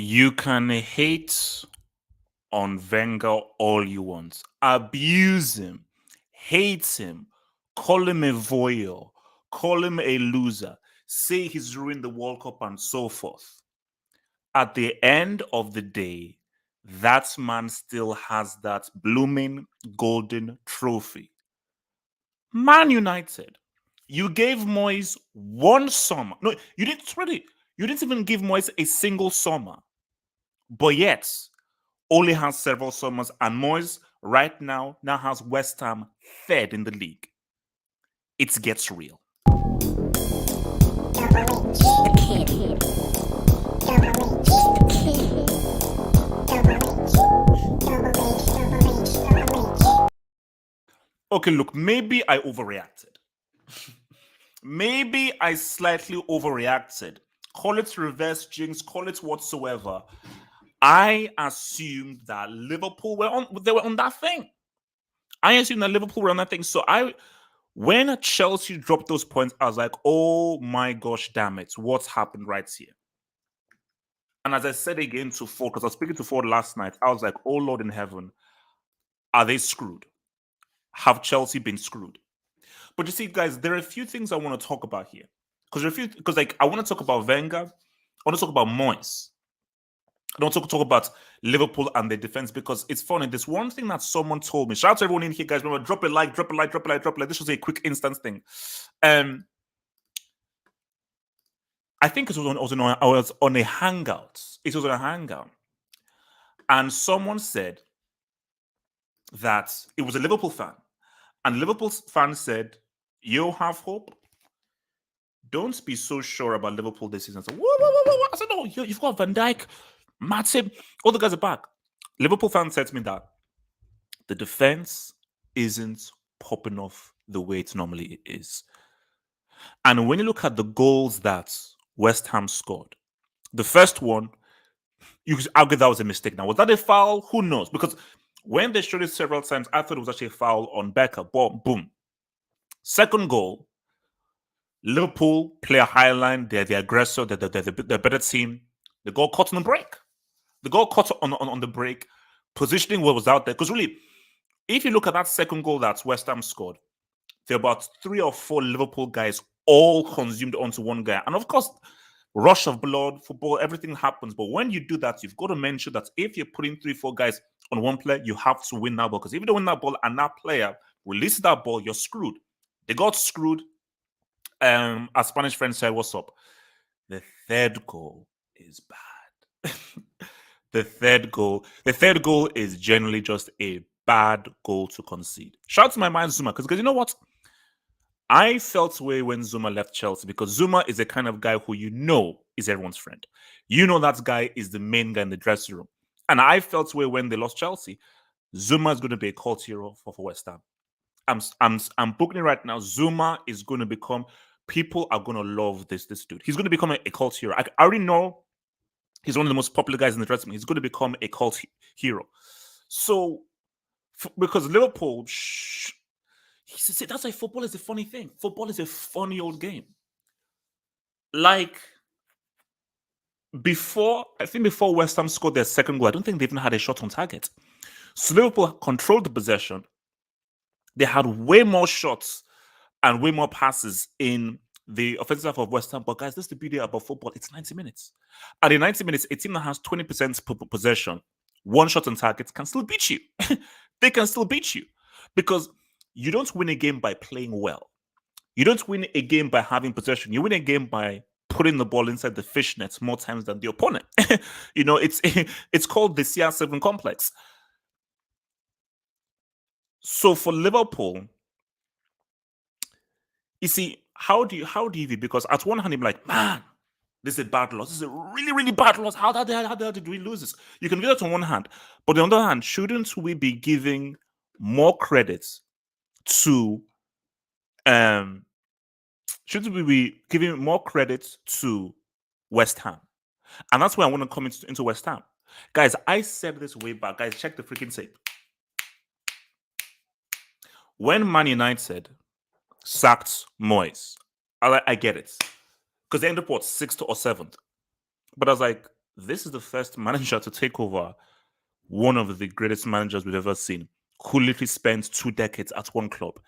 You can hate on Wenger all you want, abuse him, hate him, call him a voyeur, call him a loser, say he's ruined the World Cup and so forth. At the end of the day, that man still has that blooming golden trophy. Man United, you gave Moyes one summer. No, you didn't really. You didn't even give Moyes a single summer. But yet, only has several summers, and Moyes right now has West Ham third in the league. It gets real. Okay, look, maybe I overreacted. Maybe I slightly overreacted. Call it reverse jinx, call it whatsoever. I assumed that Liverpool were on that thing. I assumed that Liverpool were on that thing. So when Chelsea dropped those points, I was like, oh my gosh, damn it. What's happened right here? And as I said again to Ford, because I was speaking to Ford last night, I was like, oh Lord in heaven, are they screwed? Have Chelsea been screwed? But you see, guys, there are a few things I want to talk about here. Because I want to talk about Wenger, I want to talk about Moyes. I don't talk about Liverpool and their defense because it's funny. There's one thing that someone told me. Shout out to everyone in here, guys. Remember, drop a like, drop a like, drop a like, drop a like. This was a quick instant thing. I think it was on a hangout. It was on a hangout. And someone said that it was a Liverpool fan. And Liverpool fan said, you have hope? Don't be so sure about Liverpool this season. I said, whoa. I said, no, you've got Van Dijk, Matip, all the guys are back. Liverpool fans said to me that the defense isn't popping off the way it normally is. And when you look at the goals that West Ham scored, the first one, you could argue that was a mistake. Now, was that a foul? Who knows? Because when they showed it several times, I thought it was actually a foul on Becker. Boom. Second goal, Liverpool play a high line. They're the aggressor. They're the better team. The goal caught on the break. The goal caught on the break. Positioning was out there. Because really, if you look at that second goal that West Ham scored, there are about 3 or 4 Liverpool guys all consumed onto one guy. And of course, rush of blood, football, everything happens. But when you do that, you've got to mention that if you're putting 3, 4 guys on one player, you have to win that ball. Because if you don't win that ball and that player releases that ball, you're screwed. They got screwed. As Spanish friend said, what's up? The third goal is bad. The third goal is generally just a bad goal to concede. Shout out to my man Zuma, because you know what? I felt way when Zuma left Chelsea because Zuma is the kind of guy who is everyone's friend. You know that guy is the main guy in the dressing room. And I felt way when they lost Chelsea. Zuma is going to be a cult hero for West Ham. I'm booking it right now. Zuma is going to become. People are going to love this dude. He's going to become a cult hero. I already know he's one of the most popular guys in the dressing room. He's going to become a cult hero. So, because Liverpool, that's why football is a funny thing. Football is a funny old game. Like, before West Ham scored their second goal, I don't think they even had a shot on target. So Liverpool controlled the possession. They had way more shots and way more passes in the offensive half of West Ham. But guys, this is the beauty about football. It's 90 minutes. And in 90 minutes, a team that has 20% possession, one shot on target, can still beat you. They can still beat you. Because you don't win a game by playing well. You don't win a game by having possession. You win a game by putting the ball inside the fishnets more times than the opponent. It's called the CR7 complex. So for Liverpool, you see, how do you because at one hand, you're like, man, this is a bad loss. This is a really, really bad loss. How the hell did we lose this? You can do that on one hand. But on the other hand, shouldn't we be giving more credit to shouldn't we be giving more credit to West Ham? And that's why I want to come into West Ham. Guys, I said this way back. Guys, check the freaking tape. When Man United sacked Moyes, I get it. Because they ended up, 6th or 7th? But I was like, this is the first manager to take over one of the greatest managers we've ever seen, who literally spent 2 decades at one club.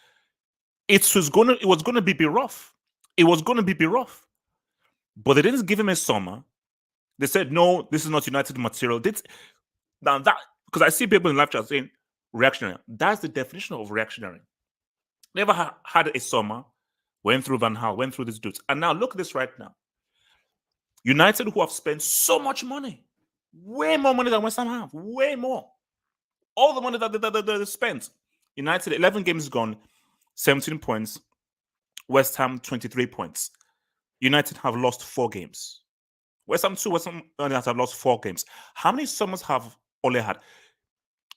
It was gonna be rough. It was gonna be rough. But they didn't give him a summer. They said, no, this is not United material. Now that, because I see people in live chat saying reactionary. That's the definition of reactionary. Never had a summer, went through Van Gaal, went through these dudes. And now look at this right now. United, who have spent so much money, way more money than West Ham have, way more. All the money that they spent. United, 11 games gone, 17 points. West Ham, 23 points. United have lost 4 games. West Ham have lost 4 games. How many summers have Ole had?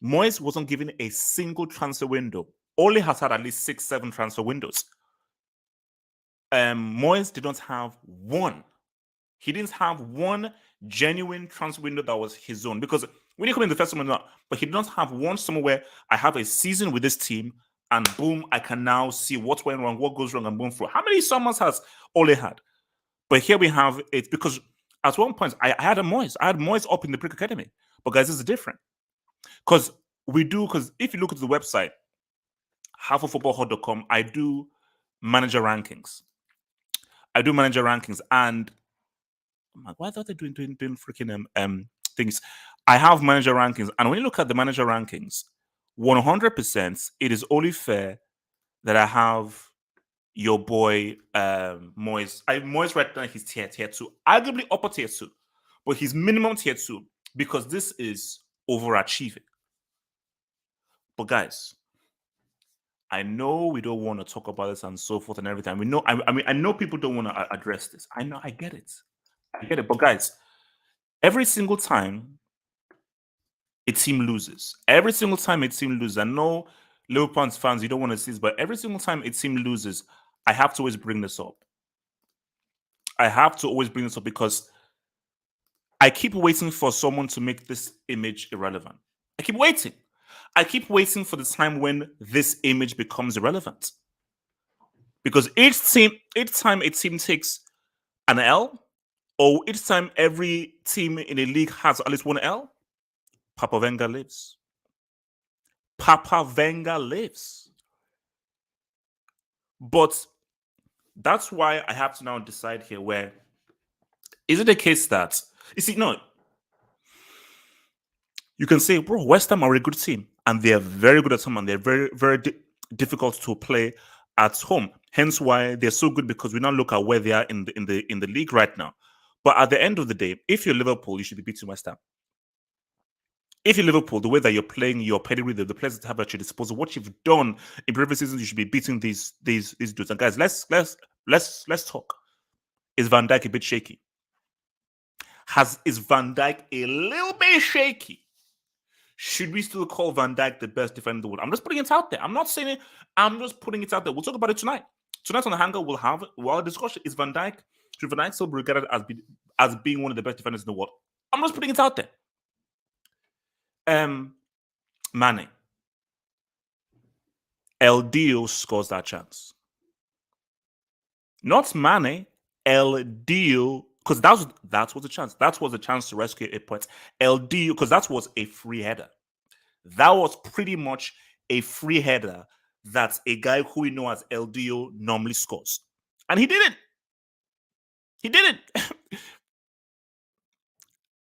Moyes wasn't given a single transfer window. Ole has had at least 6, 7 transfer windows. Moyes did not have one. He didn't have one genuine transfer window that was his own. Because when you come in the first summer, but he did not have one summer where I have a season with this team and boom, I can now see what went wrong, what goes wrong, and boom through. How many summers has Ole had? But here we have it, because at one point I had Moyes. I had Moyes up in the Brick Academy. But guys, this is different. Because if you look at the website, halfoffootballhot.com, I do manager rankings. And why are they doing freaking things? I have manager rankings, and when you look at the manager rankings, 100%, it is only fair that I have your boy Moyes. Moyes right now, he's tier 2, arguably upper tier 2, but he's minimum tier 2 because this is overachieving. But guys, I know we don't want to talk about this and so forth and everything. We know, I know people don't want to address this. I know, I get it. But guys, every single time a team loses, I know Liverpool fans, you don't want to see this, but every single time a team loses, I have to always bring this up. Because I keep waiting for someone to make this image irrelevant. I keep waiting for the time when this image becomes irrelevant. Because each time a team takes an L, or each time every team in a league has at least one L, Papa Wenger lives. But that's why I have to now decide here, where is it the case that, you see, no, you can say, bro, West Ham are a good team, and they're very good at home, and they're very, very difficult to play at home. Hence why they're so good, because we now look at where they are in the league right now. But at the end of the day, if you're Liverpool, you should be beating West Ham. If you're Liverpool, the way that you're playing, your pedigree, the players that have at your disposal, what you've done in previous seasons, you should be beating these dudes. And guys, let's talk. Is Van Dijk a bit shaky? Is Van Dijk a little bit shaky? Should we still call Van Dijk the best defender in the world? I'm just putting it out there. I'm not saying it. I'm just putting it out there. We'll talk about it tonight. Tonight on the Hangar, we'll have a discussion. Should Van Dijk still be regarded as being one of the best defenders in the world? I'm just putting it out there. Mane. El Dio scores that chance. Not Mane. El Dio, because that was a chance. That was a chance to rescue a point. El Dio, because that was a free header. That was pretty much a free header that a guy who we know as El Dio normally scores. And he didn't.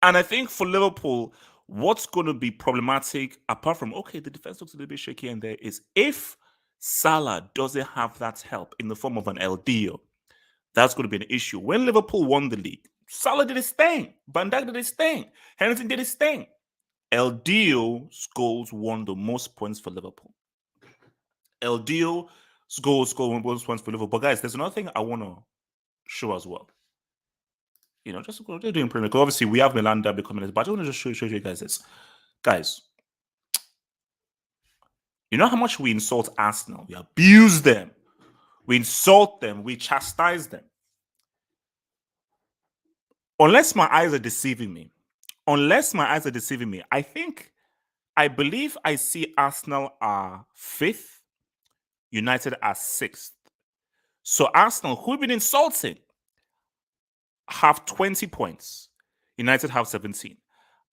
And I think for Liverpool, what's going to be problematic, apart from, okay, the defense looks a little bit shaky in there, is if Salah doesn't have that help in the form of an El Dio, that's going to be an issue. When Liverpool won the league, Salah did his thing. Van Dijk did his thing. Henderson did his thing. El Dio's goals won the most points for Liverpool. El Dio's goals won the most points for Liverpool. But guys, there's another thing I want to show as well. You know, just what they're doing Premier League. Obviously, we have Milanda becoming this, but I want to just show you guys this. Guys, you know how much we insult Arsenal? We abuse them. We insult them. We chastise them. Unless my eyes are deceiving me, I believe I see Arsenal are 5th, United are 6th. So Arsenal, who we've been insulting, have 20 points. United have 17.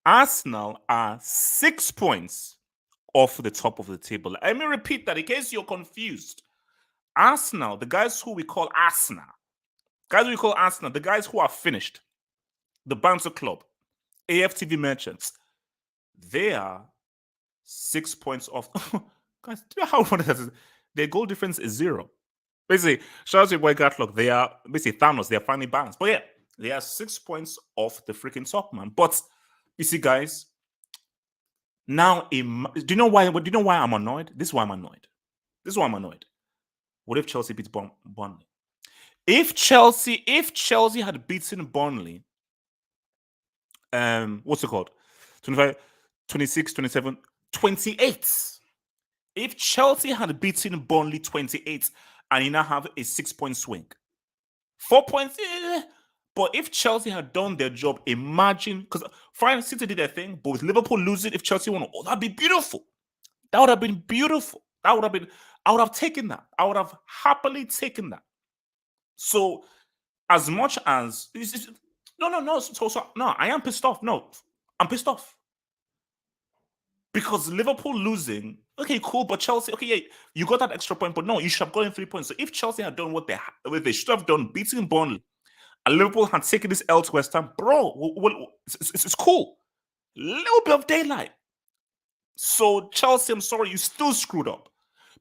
Arsenal are 6 points off the top of the table. Let me repeat that in case you're confused. Arsenal, the guys who we call Arsenal, the guys who are finished, the Bouncer Club, AFTV Merchants, they are 6 points off. Guys, do you know how funny that is? Their goal difference is 0. Basically, shout out to your boy Gatlock. They are basically Thanos. They are finally balanced. But yeah, they are 6 points off the freaking top, man. But you see, guys, now do you know why I'm annoyed? This is why I'm annoyed. What if Chelsea beats Burnley? If Chelsea had beaten Burnley, what's it called? 25, 26, 27, 28. If Chelsea had beaten Burnley 28 and you now have a 6-point swing, 4 points, but if Chelsea had done their job, imagine, because fine, City did their thing, but with Liverpool losing, if Chelsea won, that'd be beautiful. That would have been beautiful. I would have taken that. I would have happily taken that. So, as much as no, I am pissed off. No, I'm pissed off because Liverpool losing. Okay, cool, but Chelsea. Okay, yeah, you got that extra point, but no, you should have gotten 3 points. So if Chelsea had done what they should have done, beating Burnley, and Liverpool had taken this L to West Ham, bro, it's cool. Little bit of daylight. So Chelsea, I'm sorry, you still screwed up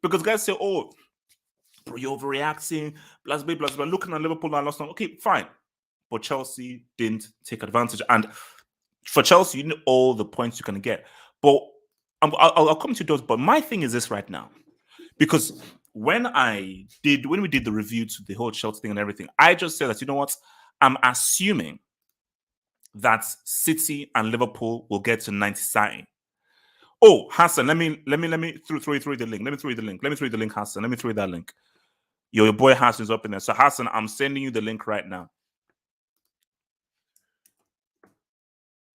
because guys say, "Oh, bro, you're overreacting." Blah blah blah blah. Looking at Liverpool and lost. Okay, fine, but Chelsea didn't take advantage, and for Chelsea, you know all the points you can get. But I'll come to those. But my thing is this right now, because when we did the review to the whole Chelsea thing and everything, I just said that, you know what, I'm assuming that City and Liverpool will get to 90. Oh, Hassan, let me throw you the link. Let me throw you the link, Hassan. Let me throw you that link. Your boy Hassan's up in there. So Hassan, I'm sending you the link right now.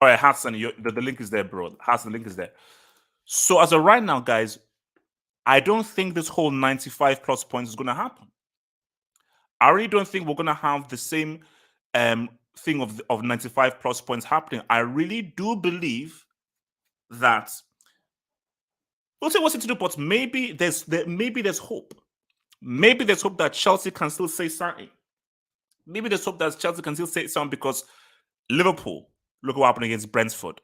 All right, Hassan, the link is there, bro. Hassan, the link is there. So as of right now, guys, I don't think this whole 95 plus points is going to happen. I really don't think we're going to have the same thing of 95 plus points happening. I really do believe that we'll see what's it to do, but maybe there's hope. Maybe there's hope that Chelsea can still say something. Maybe there's hope that Chelsea can still say something because Liverpool, look at what happened against Brentford.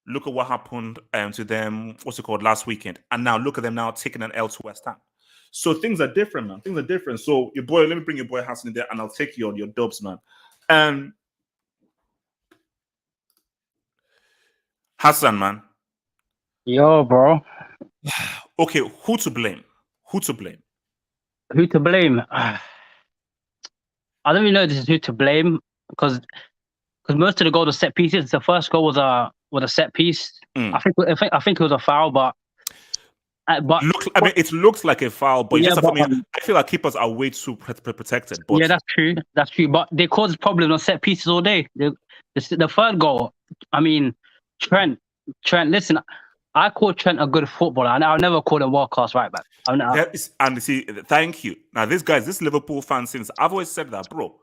Look at what happened to them, last weekend. And now look at them now taking an L to West Ham. So things are different, man. Things are different. So your boy, let me bring your boy Hassan in there and I'll take you on your dubs, man. Hassan, man. Yo, bro. Okay, who to blame? Who to blame? I don't really know who to blame because most of the goals were set pieces. The first goal was a set piece. I think it was a foul, but it looks like a foul, but yeah, I feel like keepers are way too protected. But yeah, that's true. But they caused problems on set pieces all day. The third goal, I mean, Trent. Listen, I call Trent a good footballer, and I'll never call him world class right back. And see, thank you. Now, this Liverpool fan since I've always said that, bro.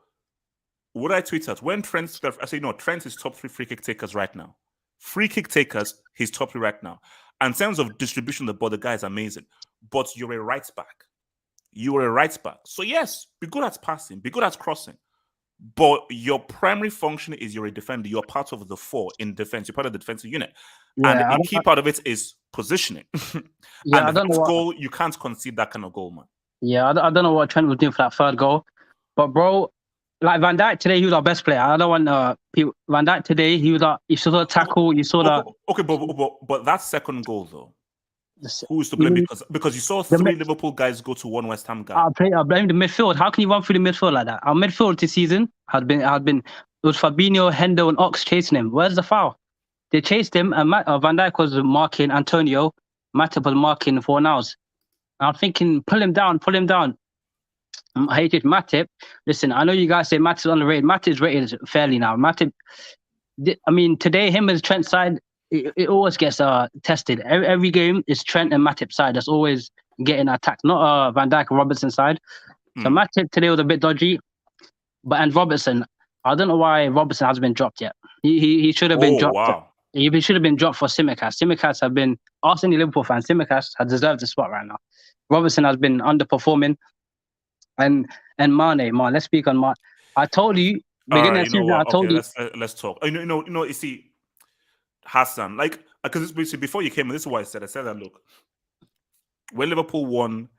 What I tweet at when Trent, I say no, Trent is top 3 free kick takers right now. Free kick takers, he's top 3 right now. And in terms of distribution, the ball, the guy is amazing. But you're a right back. So yes, be good at passing, be good at crossing. But your primary function is you're a defender. You're part of the 4 in defense. You're part of the defensive unit. Yeah, and a key part of it is positioning. Yeah, and that goal, you can't concede that kind of goal, man. Yeah, I don't know what Trent was doing for that third goal. But, bro, like Van Dijk today, he was our best player. I don't want Van Dijk today, you saw the tackle, you saw the... Okay, but that second goal, though, who's to blame? Because you saw 3 Liverpool guys go to 1 West Ham guy. I blame the midfield. How can you run through the midfield like that? Our midfield this season had been it was Fabinho, Hendo, and Ox chasing him. Where's the foul? They chased him, and Van Dijk was marking Antonio. Matip was marking Fornals. I'm thinking, pull him down. I hated Matip. Listen, I know you guys say Matip's underrated. Matip's rated fairly now. Matip, I mean, today him and Trent's side, it always gets tested. Every game is Trent and Matip's side that's always getting attacked, not Van Dijk and Robertson's side. So Matip today was a bit dodgy, and Robertson, I don't know why Robertson hasn't been dropped yet. He should have been Oh dropped. wow. He should have been dropped for Simicast. Simicast have been Arsenal Liverpool fans. Simicast has deserved the spot right now. Robertson has been underperforming, and Mane, let's speak on Mane. I told you All beginning right, of you know season. I what? Okay, told you. let's talk. You see, Hassan, like, because before you came in, this is what I said. I said that look, when Liverpool won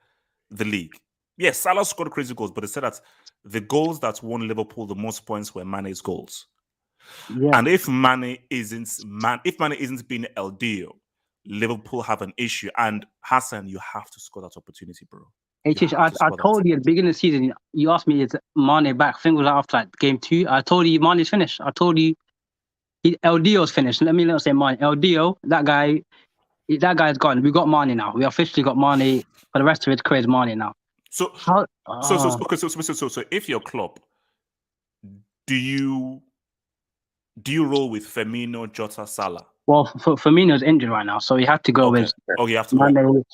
the league, yes, Salah scored crazy goals, but they said that the goals that won Liverpool the most points were Mane's goals. Yeah, And if Mane isn't being LDO, Liverpool have an issue. And Hassan, you have to score that opportunity, bro. I told you at the beginning of the season. You asked me, is Mane back? I think it was after like game 2. I told you Mane's finished. I told you LDO's finished. Let me not say Mane. LDO, that guy's gone. We got Mane now. We officially got Mane for the rest of his career. Is Mane now. So, How? so if you're Klopp, do you roll with Firmino, Jota, Salah? Well, Firmino's injured right now, so he had to go with you have to Mane. go.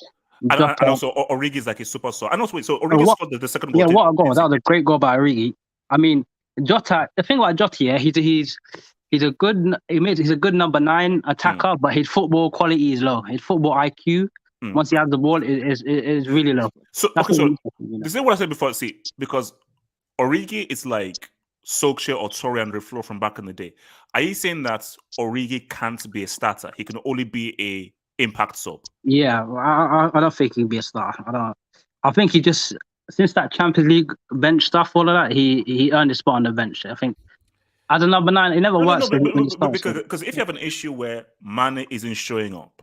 And Jota. also, Origi is like a super star. And also, wait, so Origi scored the second goal. Yeah, what a goal! That was a great goal by Origi. I mean, Jota. The thing about Jota, yeah, he's a good. He's a good number 9 attacker, but his football quality is low. His football IQ, once he has the ball, is really low. So this is what I said before. See, because Origi is like Solskjaer or Torre and Reflo from back in the day. Are you saying that Origi can't be a starter? He can only be a impact sub? Yeah, I don't think he'll be a starter. I think he just, since that Champions League bench stuff, all of that, he earned his spot on the bench. I think as a number 9, it never works. Because if you have an issue where Mane isn't showing up,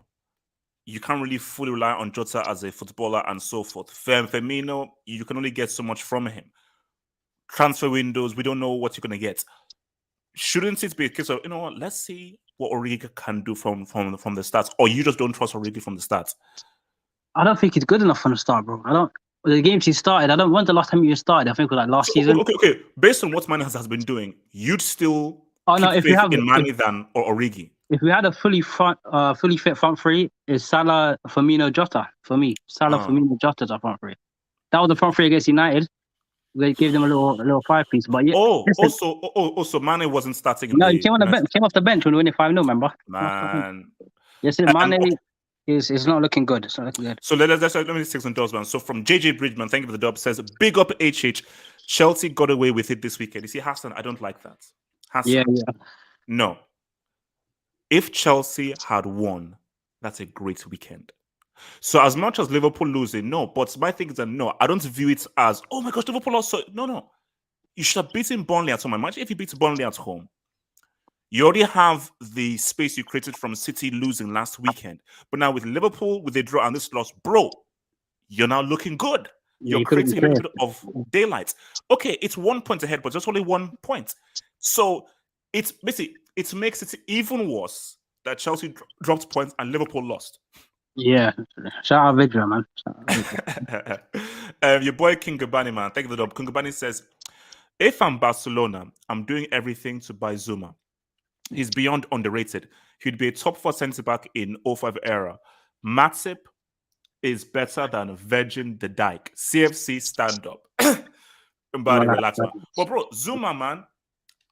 you can't really fully rely on Jota as a footballer and so forth. Firmino, you can only get so much from him. Transfer windows, we don't know what you're going to get. Shouldn't it be a case of, you know what, let's see what Origi can do from the start? Or you just don't trust Origi from the start? I don't think he's good enough from the start, bro. The games he started, when's the last time you started? I think it was like last season. Okay. Based on what Mane has been doing, you'd still if you have in Mane than Origi. If we had a fully fit front three, is Salah, Firmino, Jota for me. Salah, Firmino, Jota's our front three. That was the front three against United. They gave them a little 5-piece, but yeah. Also, Mane wasn't starting. He came on the bench. Came off the bench when we won it 5-0. Remember? Man, yes, Mane is not looking good. It's not looking good. So let me take some dubs, man. So from JJ Bridgman, thank you for the dub. Says big up HH. Chelsea got away with it this weekend. You see, Hassan, I don't like that. Hassan, yeah. No. If Chelsea had won, that's a great weekend. So as much as Liverpool losing, no. But my thing is that no, I don't view it as, oh my gosh, Liverpool lost. No. You should have beaten Burnley at home. Imagine if you beat Burnley at home. You already have the space you created from City losing last weekend. But now with Liverpool, with a draw and this loss, bro, you're now looking good. You're creating a little bit of daylight. Okay, it's 1 point ahead, but just only 1 point. So it's basically, it makes it even worse that Chelsea dropped points and Liverpool lost. Yeah. Shout out Vidra, man. Your boy King Gabani, man. Thank you for the dub. King Gabani says, if I'm Barcelona, I'm doing everything to buy Zuma. He's beyond underrated. He'd be a top 4 centre-back in 05 era. Matip is better than Virgin the Dijk. CFC stand up. Relax, man. But bro, Zuma, man,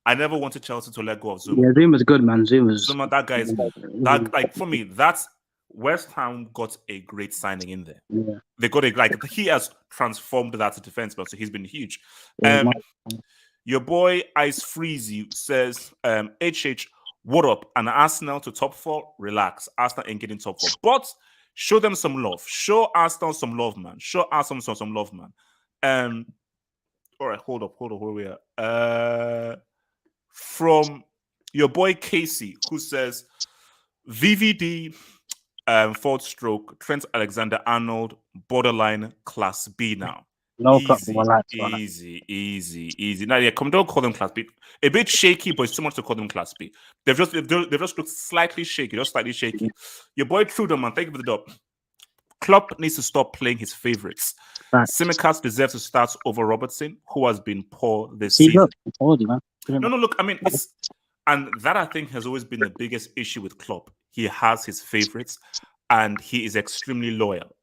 I never wanted Chelsea to let go of Zuma. Yeah, Zuma's good, man. Zuma, that guy is like for me, that's West Ham got a great signing in there. Yeah. They got he has transformed that defense, but so he's been huge. Your boy Ice Freezy says, HH, what up? And Arsenal to top 4? Relax. Arsenal ain't getting top 4. But show them some love. Show Arsenal some love, man. Show Arsenal some love, man. All right, hold up, where we are. From your boy Casey, who says, VVD, fourth stroke, Trent Alexander-Arnold, borderline class B now. No easy. Now, yeah, don't call them class B. A bit shaky, but it's too much to call them class B. They've just looked slightly shaky, Your boy Trudeau, man, thank you for the dub. Klopp needs to stop playing his favorites. Simicast deserves to start over Robertson, who has been poor this season. No, look, I mean, and that I think has always been the biggest issue with Klopp. He has his favorites, and he is extremely loyal.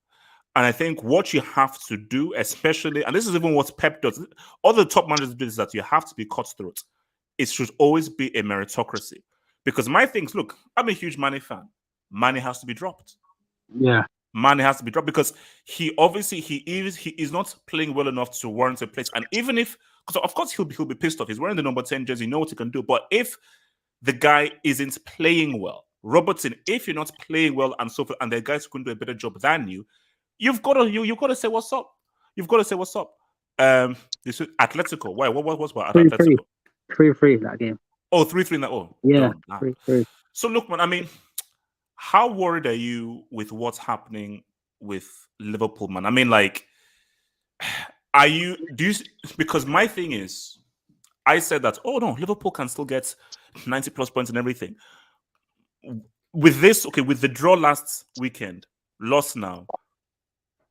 And I think what you have to do, especially, and this is even what Pep does, all the top managers do, is that you have to be cutthroat. it should always be a meritocracy. Because my things, look, I'm a huge Mane fan. Mane has to be dropped. Yeah. Mane has to be dropped because he is not playing well enough to warrant a place. And even if, because of course he'll be pissed off. He's wearing the number 10 jersey, you know what he can do. But if the guy isn't playing well, Robertson, if you're not playing well and so forth, and the guys who can do a better job than you, you've got to say what's up. You've got to say what's up. This is Atletico. Why? What's about Atletico? 3-3 that game. Oh, 3-3 in that. Oh, yeah. 3-3. So look, man. I mean, how worried are you with what's happening with Liverpool, man? I mean, like, because my thing is, I said that, oh no, Liverpool can still get 90 plus points and everything. With this, okay, with the draw last weekend, loss now,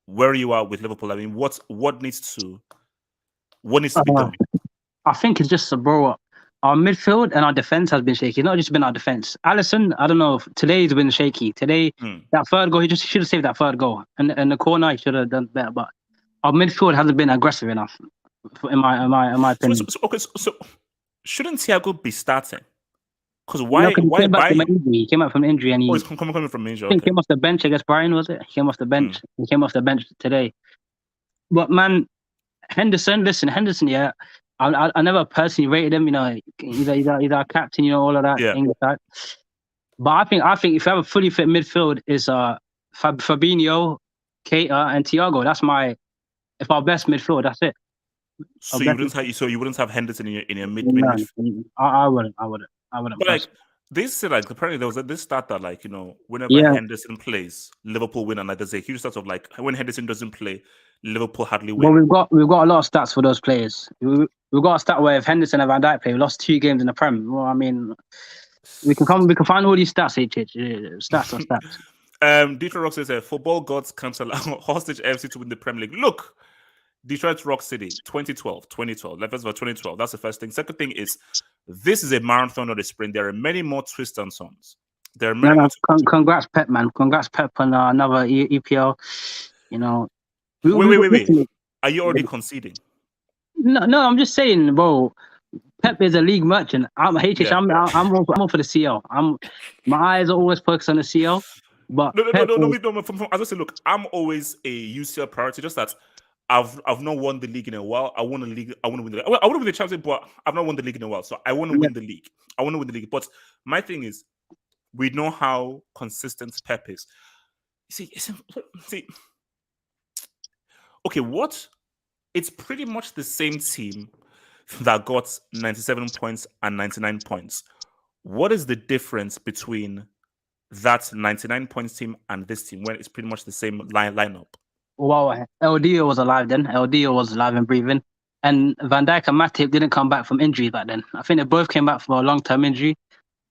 where you are with Liverpool, I mean, what needs to be done? I think it's just bro. Our midfield and our defense has been shaky. It's not just been our defense. Alisson, I don't know if today's been shaky. Today, that third goal, he should have saved that third goal. And in the corner, he should have done better. But our midfield hasn't been aggressive enough, in my opinion. So shouldn't Thiago be starting? Because He came out from injury and he's coming from injury. I think he came off the bench against Brian, was it? He came off the bench. He came off the bench today. But man, Henderson, yeah, I never personally rated him. You know, he's our captain. You know, all of that. Yeah. English side. But I think if you have a fully fit midfield, is Fabinho, Keita, and Thiago. That's our best midfield. That's it. So you wouldn't have Henderson in your mid midfield. I wouldn't. But like they said, like apparently there was this stat that, like, you know, whenever Henderson plays, Liverpool win, and like there's a huge stat of like when Henderson doesn't play, Liverpool hardly win. Well, we've got a lot of stats for those players. We've got a stat where if Henderson and Van Dijk play, we lost 2 games in the Prem. Well, I mean, we can find all these stats. Stats or stats. Detroit Rock says football gods can't allow hostage FC to win the Premier League. Look, Detroit Rock City, 2012. Levels for 2012. That's the first thing. Second thing is, this is a marathon, not a sprint. There are many more twists and turns. There are many more. Congrats, Pep, man. Congrats, Pep, on another EPL. You know. Wait. Are you already conceding? No. I'm just saying, bro. Pep is a league merchant. I'm all for the CL. My eyes are always focused on the CL. But no. As I say, look, I'm always a UCL priority. Just that I've not won the league in a while. I want to win the league. I want to win the championship, but I've not won the league in a while. So I want to win the league. I want to win the league. But my thing is, we know how consistent Pep is. See. Okay, it's pretty much the same team that got 97 points and 99 points. What is the difference between that 99 points team and this team when it's pretty much the same lineup? Well, LDO was alive then. LDO was alive and breathing. And Van Dijk and Matip didn't come back from injury back then. I think they both came back from a long-term injury.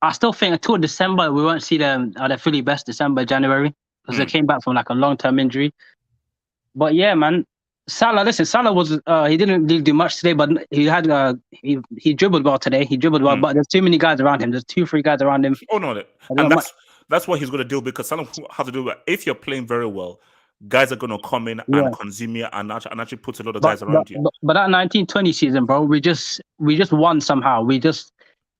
I still think until December, we won't see them at their fully best, January, because they came back from like a long-term injury. But yeah, man, Salah was he didn't really do much today, but he had he dribbled well today. He dribbled well, but there's too many guys around him. There's 2-3 guys around him. Oh no, and that's what he's going to do, because Salah has to do it. If you're playing very well, guys are going to come in and consume you and actually put a lot of guys around you. But that 1920 season, bro, we just won somehow.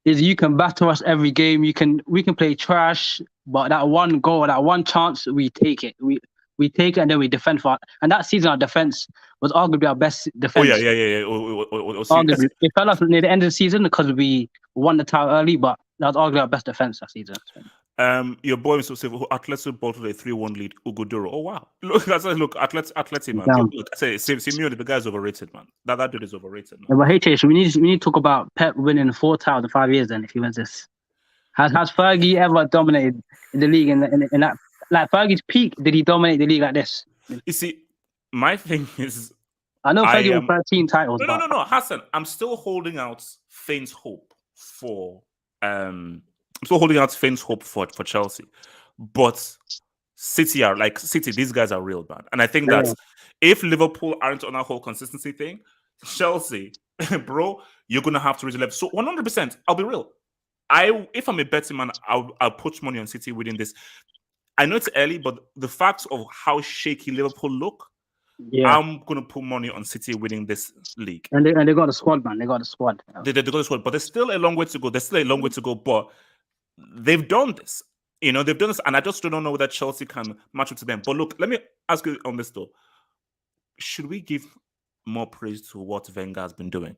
You can battle us every game. We can play trash, but that one goal, that one chance, we take it. We take it and then we defend for it. And that season, our defense was arguably our best defense. Oh, yeah. Arguably. It fell off near the end of the season because we won the title early, but that was arguably our best defense that season. Your boy Mr. Silva, Atletico bought a 3-1 lead, Ugodoro. Oh wow! Look, Atletico, man. Look, I say Simeone, the guy's overrated, man. That dude is overrated, man. Yeah, but HH, we need to talk about Pep winning 4 titles in 5 years. Then, if he wins this, has Fergie ever dominated the league in that? Like Fergie's peak, did he dominate the league like this? You see, my thing is, I know Fergie won 13 titles. No, Hassan, I'm still holding out faint hope for Chelsea, but City, these guys are real bad, and I think that if Liverpool aren't on that whole consistency thing, Chelsea, bro, you're gonna have to raise the level. So 100%, I'll be real. If I'm a betting man, I'll put money on City winning this. I know it's early, but the facts of how shaky Liverpool look, Yeah, I'm gonna put money on City winning this league. and they got the squad, man. They got the squad. They got this one, but there's still a long way to go. There's still a long way to go, but they've done this. They've done this, and I just don't know whether Chelsea can match up to them. But look, let me ask you on this though: should we give more praise to what Wenger has been doing,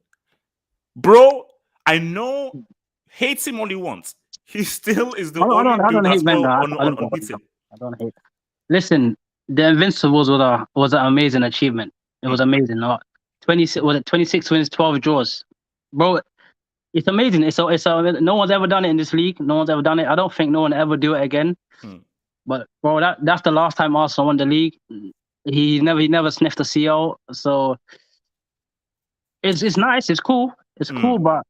bro? I know, hate him all you want. He still is the only I dude don't that's hate Wenger. still I don't go. unbeaten. I don't hate. Listen, the Invincibles was an amazing achievement. It was amazing. 26 wins, 12 draws, bro. It's amazing. No one's ever done it in this league. No one's ever done it. I don't think no one ever do it again. But bro, that's the last time Arsenal won the league. He never sniffed a CO. So it's nice. It's cool. It's cool, but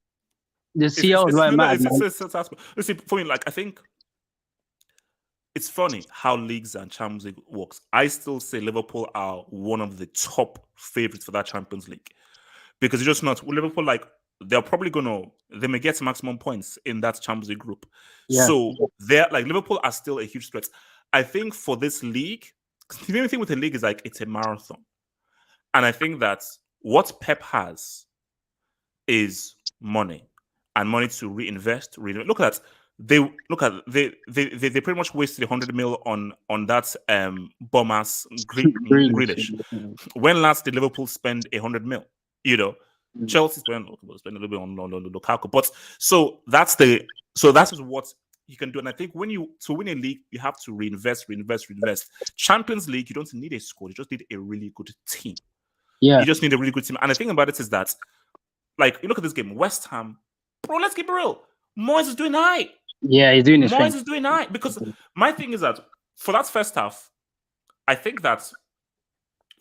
the COs weren't mad, man. Listen, for me, like I think it's funny how leagues and Champions League works. I still say Liverpool are one of the top favorites for that Champions League because it's just not Liverpool. Like they may get maximum points in that Champions League group. Yeah. So they're like Liverpool are still a huge threat. I think for this league, the only thing with the league is like it's a marathon, and I think that what Pep has is money and money to reinvest. Look at that. They pretty much wasted 100 mil on that bum-ass Grealish. When last did Liverpool spend 100 mil? Chelsea spend a little bit on Lukaku, but so that is what you can do. And I think to win a league, you have to reinvest. Champions League, you don't need a squad; you just need a really good team. Yeah, you just need a really good team. And the thing about it is that, like, you look at this game, West Ham, bro. Let's keep it real. Moyes is doing high. Yeah, he's doing his thing. Moyes is doing high because my thing is that for that first half, I think that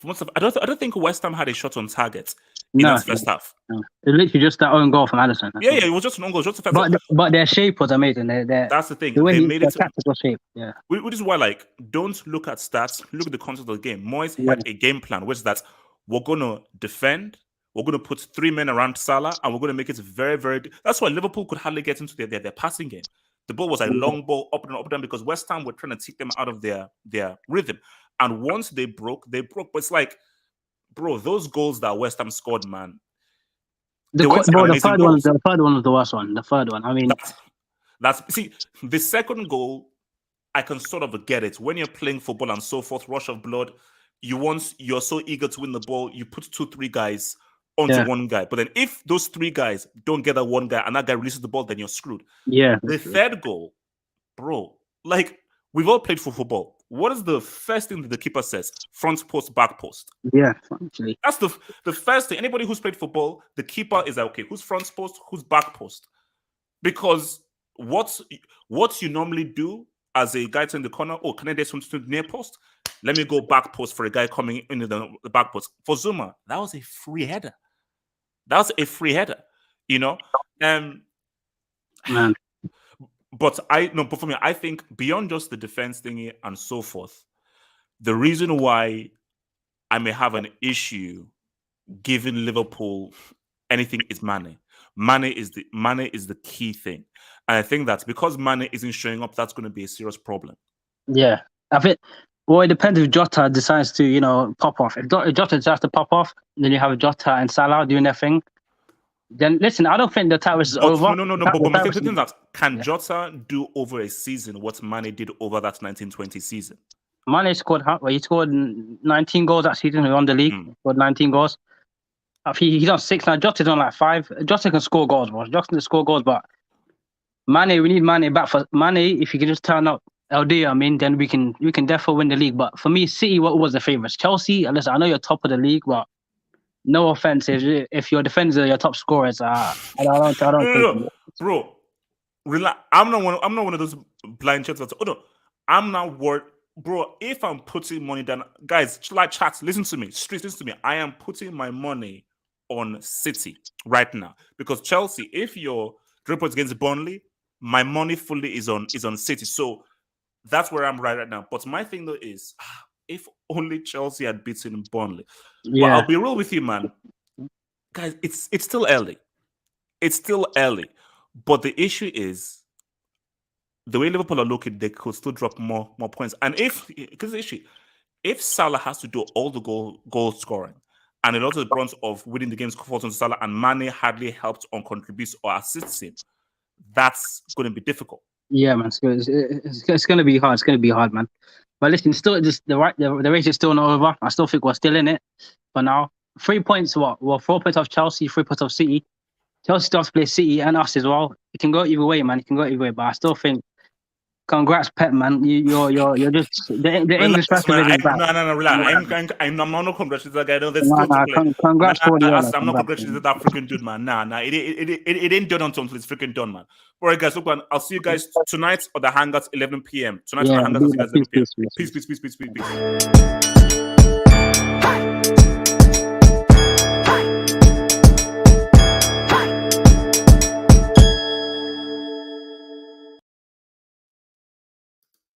I don't think West Ham had a shot on target in that first half. No. It's literally just that own goal from Alisson. Yeah, it was just an own goal, just the first half. But their shape was amazing. That's the thing. They made it tactical shape. Yeah. Which is why, like, don't look at stats. Look at the concept of the game. Moyes had a game plan, which is that we're gonna defend. We're going to put 3 men around Salah, and we're going to make it very, very. That's why Liverpool could hardly get into their passing game. The ball was a long ball up and down because West Ham were trying to take them out of their rhythm. And once they broke. But it's like, bro, those goals that West Ham scored, man. The third one was the worst one. The third one, I mean, see, the second goal, I can sort of get it. When you're playing football and so forth, rush of blood, you're so eager to win the ball, you put 2-3 guys onto one guy. But then if those 3 guys don't get that one guy and that guy releases the ball, then you're screwed. Yeah. The third goal, bro, like, we've all played for football. What is the first thing that the keeper says? Front post, back post. Yeah, actually. That's the first thing. Anybody who's played football, the keeper is like, okay, who's front post, who's back post? Because what you normally do as a guy in the corner, can I get something to the near post? Let me go back post for a guy coming into the back post. For Zuma, that was a free header. Man. But for me, I think beyond just the defense thingy and so forth, the reason why I may have an issue giving Liverpool anything is Mane. Mane is the key thing. And I think that because Mane isn't showing up, that's going to be a serious problem. Yeah. I think, well, it depends if Jota decides to, pop off. If Jota decides to pop off, then you have Jota and Salah doing their thing. Then listen, I don't think the title is over. No. But my thing is that can Jota do over a season what Mane did over that 1920 season? Mane scored. He scored 19 goals that season. He won the league. Scored 19 goals. He's on 6 now. Jota's on like 5. Jota can score goals, bro. Jota can score goals, but Mane, we need Mane back for Mane. If he can just turn up LD, then we can definitely win the league. But for me, City, what was the favourites? Chelsea. Listen, I know you're top of the league, but no offense, if your defenders are your top scorers, I don't. No, bro. Relax. I'm not one of those blind chats. I'm not worried, bro. If I'm putting money down, guys, like chat, listen to me. Street, listen to me. I am putting my money on City right now because Chelsea. If your 3 points against Burnley, my money fully is on City. So that's where I'm right now. But my thing though is, if only Chelsea had beaten Burnley. Yeah. But I'll be real with you, man. Guys, it's still early. It's still early. But the issue is, the way Liverpool are looking, they could still drop more points. And because the issue, If Salah has to do all the goal scoring, and a lot of the brunt of winning the games falls on Salah, and Mane hardly helps or contributes or assists him, that's going to be difficult. Yeah, man, it's going to be hard. It's going to be hard, man. But listen, still, just the race is still not over. I still think we're still in it for now. 3 points, what? Well, 4 points off Chelsea, 3 points off City. Chelsea still has to play City and us as well. It can go either way, man. It can go either way. But I still think, congrats, Pep, man. You're just the English Relax, man. Premier League back. No, relax. I'm not congratulating that guy. No, there's Nah, still to play. congrats to Guardiola. I'm not congratulating that freaking dude, man. It ain't done until it's freaking done, man. All right, guys, look, man. I'll see you guys tonight or the Hangouts 11 p.m. Tonight on the Hangouts, I'll see you guys 11 p.m. Peace.